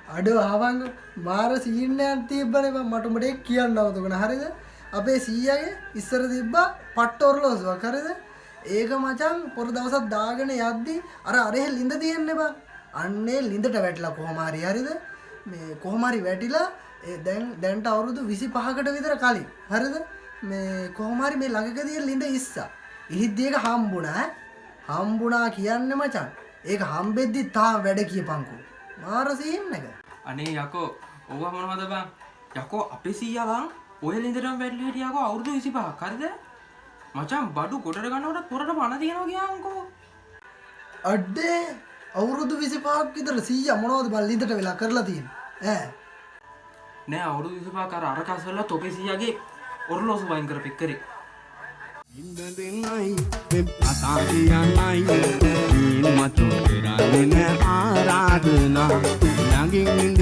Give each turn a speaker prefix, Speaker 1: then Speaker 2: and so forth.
Speaker 1: අඩෝ ආවංග මාර සීන්නයක් තිබ්බනේ බං මට උඹට ඒක කියන්න අවුතුකන හරිද අපේ සීයාගේ ඉස්සර තිබ්බා පට්ට ඔරලෝසුවක් හරිද ඒක මචං පොර දවසක් දාගෙන යද්දි අරහෙ ලිඳ තියෙන්නේ බං අන්නේ ලිඳට වැටිලා කොහොම හරි හරිද මේ කොහොම හරි වැටිලා දැන්ට අවුරුදු 25කට විතර කලින් හරිද මේ කොහොම හරි මේ ළඟකදී ලිඳ ඉස්සා ඉහිද්දි ඒක හම්බුණා කියන්නේ මචං ඒක හම්බෙද්දි තාම වැඩ කියපන්කෝ මාර සීන් එක
Speaker 2: අනේ යකෝ ඕවා මොනවද බං යකෝ අපේ සීයා බං ඔය ලින්දටම වැටලා හිටියා යකෝ අවුරුදු 25ක් හරිද මචං බඩු ගොඩට ගන්නකොට පොරට පණ තියනවා කියන්කෝ
Speaker 1: අඩේ අවුරුදු 25ක් විතර සීයා මොනවද බං ලින්දට වෙලා කරලා තියෙන්නේ ඈ
Speaker 2: නෑ අවුරුදු 25ක් අර කසවල තොපේ සීයාගේ ඔරලෝසු වයින් කරපෙක්කරේ
Speaker 3: ඉන්න දෙන්නයි මෙම් කතා කියන්නයි මතු කරන්නේ ආරාධනා ළඟින්